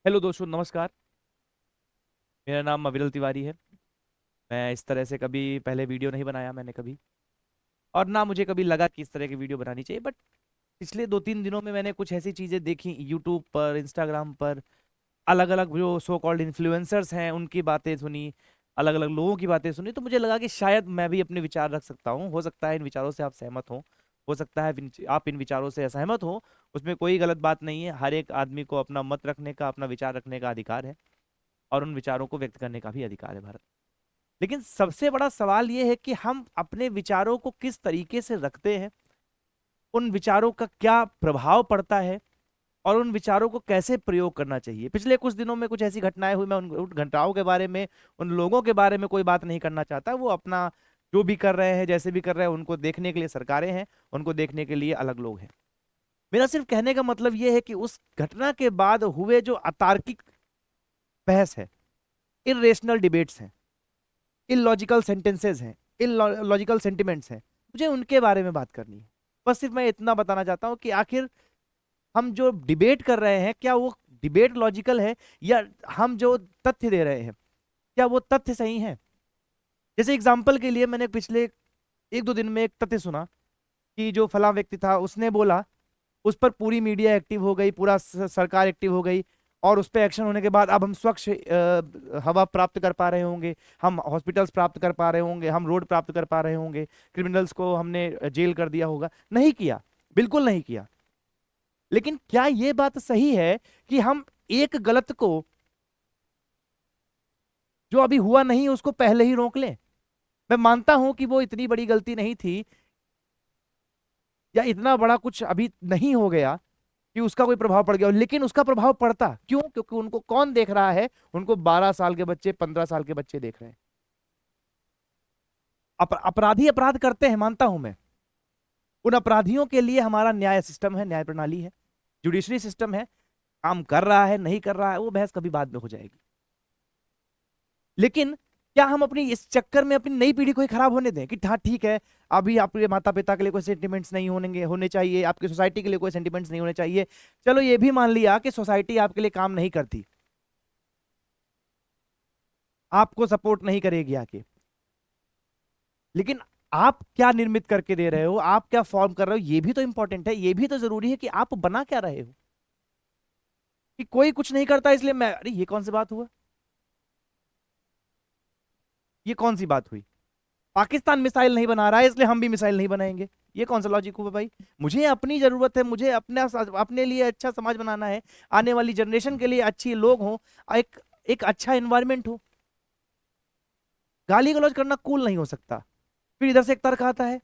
Hello दोस्तों, नमस्कार। मेरा नाम अविरल तिवारी है। मैं इस तरह से कभी पहले वीडियो नहीं बनाया मैंने कभी, और ना मुझे कभी लगा कि इस तरह की वीडियो बनानी चाहिए। बट पिछले 2-3 दिनों में मैंने कुछ ऐसी चीज़ें देखी यूट्यूब पर, इंस्टाग्राम पर। अलग अलग जो सो कॉल्ड इन्फ्लुएंसर्स हैं उनकी बातें सुनी, अलग अलग लोगों की बातें सुनी, तो मुझे लगा कि शायद मैं भी अपने विचार रख सकता हूँ। हो सकता है इन विचारों से आप सहमत हों, हो सकता है आप इन विचारों से असहमत हो। उसमें कोई गलत बात नहीं है। हर एक आदमी को अपना मत रखने का, अपना विचार रखने का अधिकार है, और उन विचारों को व्यक्त करने का भी अधिकार है भारत। लेकिन सबसे बड़ा सवाल यह है कि हम अपने विचारों को किस तरीके से रखते हैं, उन विचारों का क्या प्रभाव पड़ता है, और उन विचारों को कैसे प्रयोग करना चाहिए। पिछले कुछ दिनों में कुछ ऐसी घटनाएं हुई, मैं उन घटनाओं के बारे में, उन लोगों के बारे में कोई बात नहीं करना चाहता। वो अपना जो भी कर रहे हैं, जैसे भी कर रहे हैं, उनको देखने के लिए सरकारें हैं, उनको देखने के लिए अलग लोग हैं। मेरा सिर्फ कहने का मतलब यह है कि उस घटना के बाद हुए जो अतार्किक बहस है, इरेशनल डिबेट्स हैं, इलॉजिकल सेंटेंसेस हैं, इलॉजिकल सेंटिमेंट्स हैं, मुझे उनके बारे में बात करनी है। बस सिर्फ मैं इतना बताना चाहता हूं कि आखिर हम जो डिबेट कर रहे हैं, क्या वो डिबेट लॉजिकल है, या हम जो तथ्य दे रहे हैं क्या वो तथ्य सही है। जैसे एग्जाम्पल के लिए, मैंने पिछले 1-2 दिन में एक तथ्य सुना कि जो फला व्यक्ति था उसने बोला, उस पर पूरी मीडिया एक्टिव हो गई, पूरा सरकार एक्टिव हो गई, और उस पर एक्शन होने के बाद अब हम स्वच्छ हवा प्राप्त कर पा रहे होंगे, हम हॉस्पिटल्स प्राप्त कर पा रहे होंगे, हम रोड प्राप्त कर पा रहे होंगे, क्रिमिनल्स को हमने जेल कर दिया होगा। नहीं किया, बिल्कुल नहीं किया। लेकिन क्या यह बात सही है कि हम एक गलत को, जो अभी हुआ नहीं, उसको पहले ही रोक लें। मैं मानता हूं कि वो इतनी बड़ी गलती नहीं थी, या इतना बड़ा कुछ अभी नहीं हो गया कि उसका कोई प्रभाव पड़ गया हो, लेकिन उसका प्रभाव पड़ता क्यों? क्योंकि उनको कौन देख रहा है? उनको 12 साल के बच्चे, 15 साल के बच्चे देख रहे हैं। अपराधी अपराध करते हैं, मानता हूं मैं। उन अपराधियों के लिए हमारा न्याय सिस्टम है, न्याय प्रणाली है, जुडिशरी सिस्टम है। काम कर रहा है नहीं कर रहा है, वो बहस कभी बाद में हो जाएगी। लेकिन क्या हम अपनी इस चक्कर में अपनी नई पीढ़ी को ही खराब होने दें कि हाँ ठीक है, अभी आपके माता पिता के लिए कोई सेंटिमेंट्स नहीं होने चाहिए, आपकी सोसाइटी के लिए कोई सेंटिमेंट्स नहीं होने चाहिए। चलो ये भी मान लिया कि सोसाइटी आपके लिए काम नहीं करती, आपको सपोर्ट नहीं करेगी आके, लेकिन आप क्या निर्मित करके दे रहे हो, आप क्या फॉर्म कर रहे हो, ये भी तो इंपॉर्टेंट है। ये भी तो जरूरी है कि आप बना क्या रहे हो। कि कोई कुछ नहीं करता इसलिए मैं, अरे ये कौन सी बात हुआ? ये कौन सी बात हुई? पाकिस्तान मिसाइल नहीं बना रहा है इसलिए हम भी मिसाइल नहीं बनाएंगे? ये कौन सा लॉजिक हुआ भाई? मुझे अपनी जरूरत है, मुझे अपने लिए अच्छा समाज बनाना है, आने वाली जनरेशन के लिए अच्छी लोग हों, एक एक अच्छा एनवायरनमेंट हो। गाली गलौज करना कूल नहीं हो सकता। फिर इधर से एक तर्क आता है,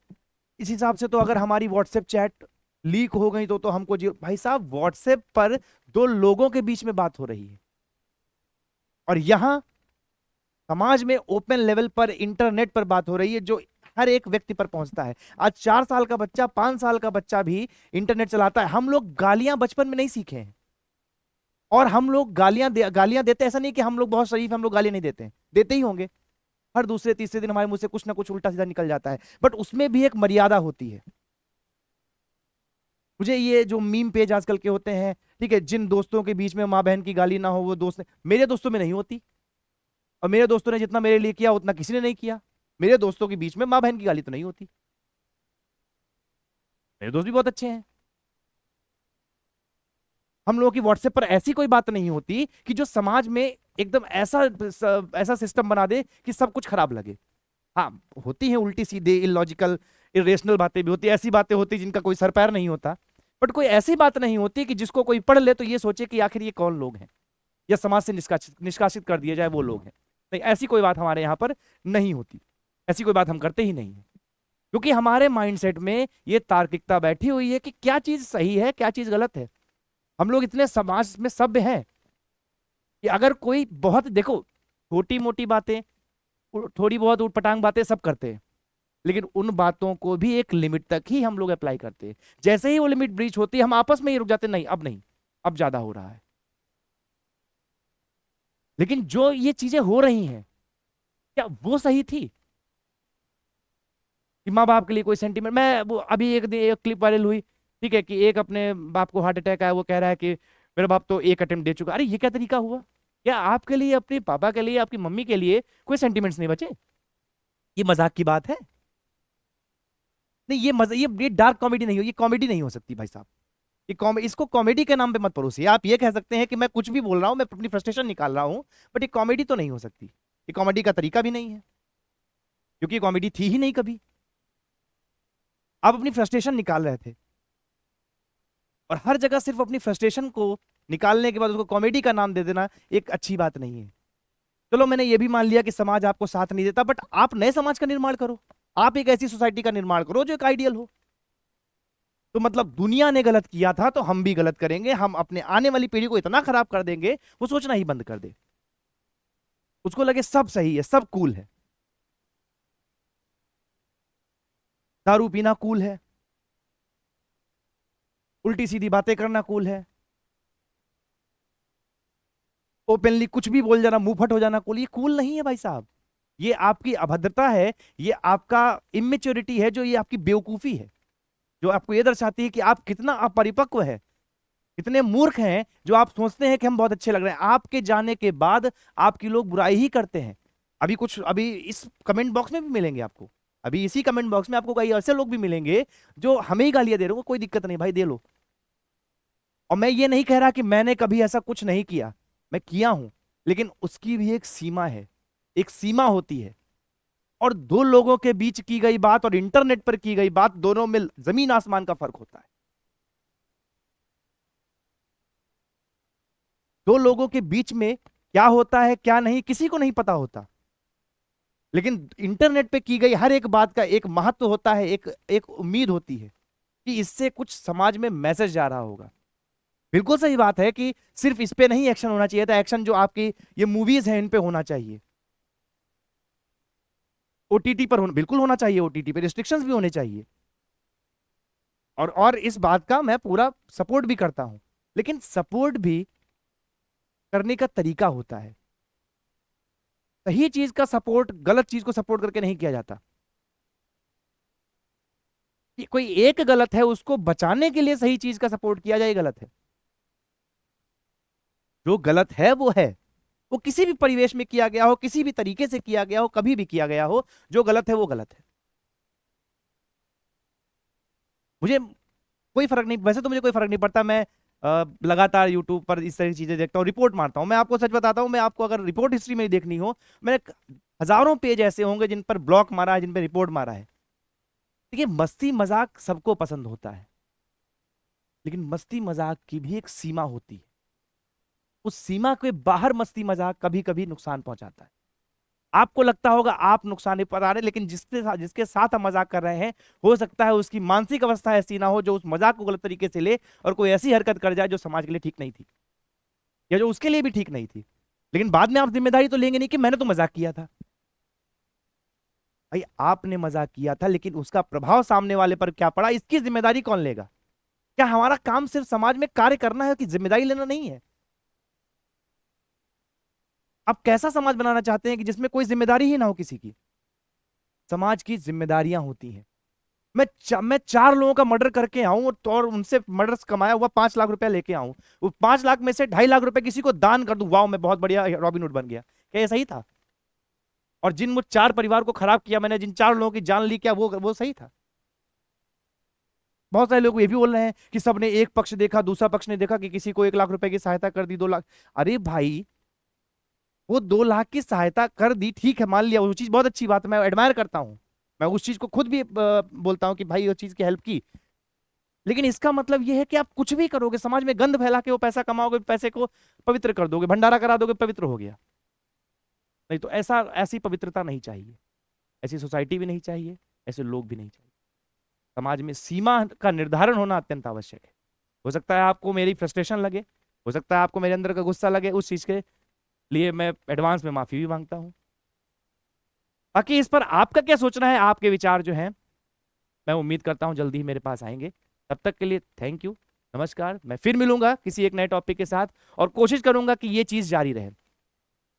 इस हिसाब से तो अगर हमारी व्हाट्सएप चैट लीक हो गई तो हमको भाई साहब, व्हाट्सएप पर दो लोगों के बीच में बात हो रही है, और यहां समाज में ओपन लेवल पर इंटरनेट पर बात हो रही है, जो हर एक व्यक्ति पर पहुंचता है। आज 4 साल का बच्चा, 5 साल का बच्चा भी इंटरनेट चलाता है। हम लोग गालियां बचपन में नहीं सीखे हैं, और हम लोग गालियां देते, ऐसा नहीं कि हम लोग बहुत शरीफ हैं, हम लोग गालियां नहीं देते हैं, देते ही होंगे। हर दूसरे तीसरे दिन हमारे मुंह से कुछ ना कुछ उल्टा सीधा निकल जाता है, बट उसमें भी एक मर्यादा होती है। मुझे ये जो मीम पेज आजकल के होते हैं, ठीक है, जिन दोस्तों के बीच में माँ बहन की गाली ना हो, वो दोस्त, मेरे दोस्तों में नहीं होती। और मेरे दोस्तों ने जितना मेरे लिए किया उतना किसी ने नहीं किया। मेरे दोस्तों के बीच में माँ बहन की गाली तो नहीं होती। मेरे दोस्त भी बहुत अच्छे हैं। हम लोगों की व्हाट्सएप पर ऐसी कोई बात नहीं होती कि जो समाज में एकदम ऐसा ऐसा सिस्टम बना दे कि सब कुछ खराब लगे। हाँ, होती हैं उल्टी सीधे इलॉजिकल इरेशनल बातें भी होती है, ऐसी बातें होती जिनका कोई सर पैर नहीं होता। बट कोई ऐसी बात नहीं होती कि जिसको कोई पढ़ ले तो ये सोचे कि आखिर ये कौन लोग हैं, या समाज से निष्कासित निष्कासित कर दिया जाए वो लोग हैं। नहीं, ऐसी कोई बात हमारे यहाँ पर नहीं होती। ऐसी कोई बात हम करते ही नहीं है, क्योंकि हमारे माइंडसेट में ये तार्किकता बैठी हुई है कि क्या चीज सही है, क्या चीज गलत है। हम लोग इतने समाज में सभ्य हैं कि अगर कोई बहुत, देखो, छोटी मोटी बातें, थोड़ी बहुत उटपटांग बातें सब करते हैं, लेकिन उन बातों को भी एक लिमिट तक ही हम लोग अप्लाई करते हैं। जैसे ही वो लिमिट ब्रीच होती है, हम आपस में ही रुक जाते हैं, नहीं अब नहीं, अब ज्यादा हो रहा है। लेकिन जो ये चीजें हो रही हैं, क्या वो सही थी? कि माँ बाप के लिए कोई सेंटीमेंट, मैं वो अभी एक क्लिप वायरल हुई, ठीक है, कि एक अपने बाप को हार्ट अटैक आया, वो कह रहा है कि मेरा बाप तो एक अटेम्प्ट दे चुका। अरे ये क्या तरीका हुआ? क्या आपके लिए, अपने पापा के लिए, आपकी मम्मी के लिए कोई सेंटिमेंट्स नहीं बचे? ये मजाक की बात है? नहीं, ये मजा, ये डार्क कॉमेडी नहीं हो, ये कॉमेडी नहीं हो सकती भाई साहब। इसको कॉमेडी के नाम पे मत परोसिए। आप ये कह सकते हैं कि मैं कुछ भी बोल रहा हूं, मैं अपनी फ्रस्ट्रेशन निकाल रहा हूं, बट ये कॉमेडी तो नहीं हो सकती। ये कॉमेडी का तरीका भी नहीं है, क्योंकि कॉमेडी थी ही नहीं कभी। आप अपनी फ्रस्ट्रेशन निकाल रहे थे, और हर जगह सिर्फ अपनी फ्रस्ट्रेशन को निकालने के बाद उसको कॉमेडी का नाम दे देना एक अच्छी बात नहीं है। चलो मैंने ये भी मान लिया कि समाज आपको साथ नहीं देता, बट आप नए समाज का निर्माण करो। आप एक ऐसी सोसाइटी का निर्माण करो जो एक आइडियल हो। तो मतलब दुनिया ने गलत किया था तो हम भी गलत करेंगे, हम अपने आने वाली पीढ़ी को इतना खराब कर देंगे वो सोचना ही बंद कर दे, उसको लगे सब सही है, सब कूल है। दारू पीना कूल है, उल्टी सीधी बातें करना कूल है, ओपनली कुछ भी बोल जाना, मुंह फट हो जाना कूल। ये कूल नहीं है भाई साहब। ये आपकी अभद्रता है, ये आपका इमेच्योरिटी है, जो ये आपकी बेवकूफी है, जो आपको ये दर्शाती है कि आप कितना अपरिपक्व है, कितने मूर्ख हैं, जो आप सोचते हैं कि हम बहुत अच्छे लग रहे हैं। आपके जाने के बाद आपकी लोग बुराई ही करते हैं। अभी इस कमेंट बॉक्स में भी मिलेंगे आपको, अभी इसी कमेंट बॉक्स में आपको कई ऐसे लोग भी मिलेंगे जो हमें ही गालियां दे रहे हो। कोई दिक्कत नहीं भाई, दे लो। और मैं ये नहीं कह रहा कि मैंने कभी ऐसा कुछ नहीं किया, मैं किया हूं, लेकिन उसकी भी एक सीमा है, एक सीमा होती है। और दो लोगों के बीच की गई बात और इंटरनेट पर की गई बात, दोनों में जमीन आसमान का फर्क होता है। दो लोगों के बीच में क्या होता है क्या नहीं किसी को नहीं पता होता, लेकिन इंटरनेट पे की गई हर एक बात का एक महत्व होता है, एक एक उम्मीद होती है कि इससे कुछ समाज में मैसेज जा रहा होगा। बिल्कुल सही बात है कि सिर्फ इस पे नहीं एक्शन होना चाहिए था, एक्शन जो आपकी ये मूवीज हैं इन पे होना चाहिए, ओटीटी पर बिल्कुल होना चाहिए, ओटीटी पे रिस्ट्रिक्शंस भी होने चाहिए। और इस बात का मैं पूरा सपोर्ट भी करता हूं, लेकिन सपोर्ट भी करने का तरीका होता है। सही चीज का सपोर्ट गलत चीज को सपोर्ट करके नहीं किया जाता। कि कोई एक गलत है उसको बचाने के लिए सही चीज का सपोर्ट किया जाए, गलत है। जो गलत है वो है, वो किसी भी परिवेश में किया गया हो, किसी भी तरीके से किया गया हो, कभी भी किया गया हो, जो गलत है वो गलत है। मुझे कोई फर्क नहीं, वैसे तो मुझे कोई फर्क नहीं पड़ता। मैं लगातार यूट्यूब पर इस तरह की चीजें देखता हूँ, रिपोर्ट मारता हूँ। मैं आपको सच बताता हूँ, मैं आपको अगर रिपोर्ट हिस्ट्री में देखनी हो, मैंने हजारों पेज ऐसे होंगे जिन पर ब्लॉक मारा है, जिन पर रिपोर्ट मारा है। देखिए, मस्ती मजाक सबको पसंद होता है, लेकिन मस्ती मजाक की भी एक सीमा होती है। उस सीमा के बाहर मस्ती मजाक कभी कभी नुकसान पहुंचाता है। आपको लगता होगा आप नुकसान नहीं पहुंचा रहे, लेकिन जिसके साथ हम मजाक कर रहे हैं, हो सकता है उसकी मानसिक अवस्था ऐसी ना हो जो उस मजाक को गलत तरीके से ले और कोई ऐसी हरकत कर जाए जो समाज के लिए ठीक नहीं थी, या जो उसके लिए भी ठीक नहीं थी। लेकिन बाद में आप जिम्मेदारी तो लेंगे नहीं कि मैंने तो मजाक किया था। भाई आपने मजाक किया था, लेकिन उसका प्रभाव सामने वाले पर क्या पड़ा, इसकी जिम्मेदारी कौन लेगा? क्या हमारा काम सिर्फ समाज में कार्य करना है कि जिम्मेदारी लेना नहीं है? आप कैसा समाज बनाना चाहते हैं कि जिसमें कोई जिम्मेदारी ही ना हो किसी की? समाज की जिम्मेदारियां होती हैं। मैं 4 लोगों का मर्डर करके आऊं और उनसे मर्डर कमाया हुआ 5 लाख रुपया लेके आऊं, वो 5 लाख में से 2.5 लाख रुपए किसी को दान कर दूं, वाह मैं बहुत बढ़िया रॉबिन हुड बन गया, क्या ये सही था? और जिन वो 4 परिवार को खराब किया मैंने, जिन 4 लोगों की जान ली, क्या वो सही था? बहुत सारे लोग ये भी बोल रहे हैं कि सबने एक पक्ष देखा, दूसरा पक्ष ने देखा कि किसी को 1 लाख रुपए की सहायता कर दी, 2 लाख। अरे भाई, वो 2 लाख की सहायता कर दी, ठीक है, मान लिया, वो चीज बहुत अच्छी बात है, मैं एडमायर करता हूँ। मैं उस चीज को खुद भी बोलता हूँ कि भाई वो चीज की हेल्प की। लेकिन इसका मतलब ये है कि आप कुछ भी करोगे, समाज में गंद फैला के वो पैसा कमाओगे, पैसे को पवित्र कर दोगे, भंडारा करा दोगे, पवित्र हो गया। नहीं तो ऐसी पवित्रता नहीं चाहिए, ऐसी सोसाइटी भी नहीं चाहिए, ऐसे लोग भी नहीं चाहिए। समाज में सीमा का निर्धारण होना अत्यंत आवश्यक है। हो सकता है आपको मेरी फ्रस्ट्रेशन लगे, हो सकता है आपको मेरे अंदर का गुस्सा लगे, उस चीज के लिए मैं एडवांस में माफी भी मांगता हूं। बाकी इस पर आपका क्या सोचना है, आपके विचार जो हैं मैं उम्मीद करता हूं जल्दी ही मेरे पास आएंगे। तब तक के लिए थैंक यू, नमस्कार। मैं फिर मिलूंगा किसी एक नए टॉपिक के साथ, और कोशिश करूंगा कि ये चीज जारी रहे।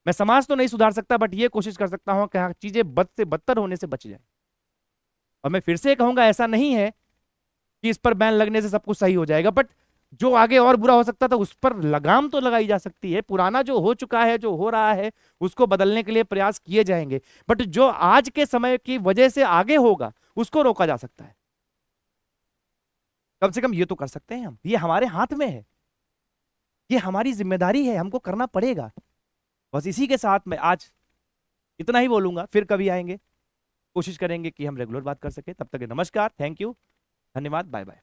मैं समाज तो नहीं सुधार सकता, बट ये कोशिश कर सकता हूं कि हाँ, चीजें बद से बदतर होने से बच जाए। और मैं फिर से कहूंगा, ऐसा नहीं है कि इस पर बैन लगने से सब कुछ सही हो जाएगा, बट जो आगे और बुरा हो सकता था उस पर लगाम तो लगाई जा सकती है। पुराना जो हो चुका है, जो हो रहा है, उसको बदलने के लिए प्रयास किए जाएंगे, बट जो आज के समय की वजह से आगे होगा उसको रोका जा सकता है। कम से कम ये तो कर सकते हैं हम, ये हमारे हाथ में है, ये हमारी जिम्मेदारी है, हमको करना पड़ेगा। बस इसी के साथ में आज इतना ही बोलूंगा, फिर कभी आएंगे, कोशिश करेंगे कि हम रेगुलर बात कर सके। तब तक के नमस्कार, थैंक यू, धन्यवाद, बाय बाय।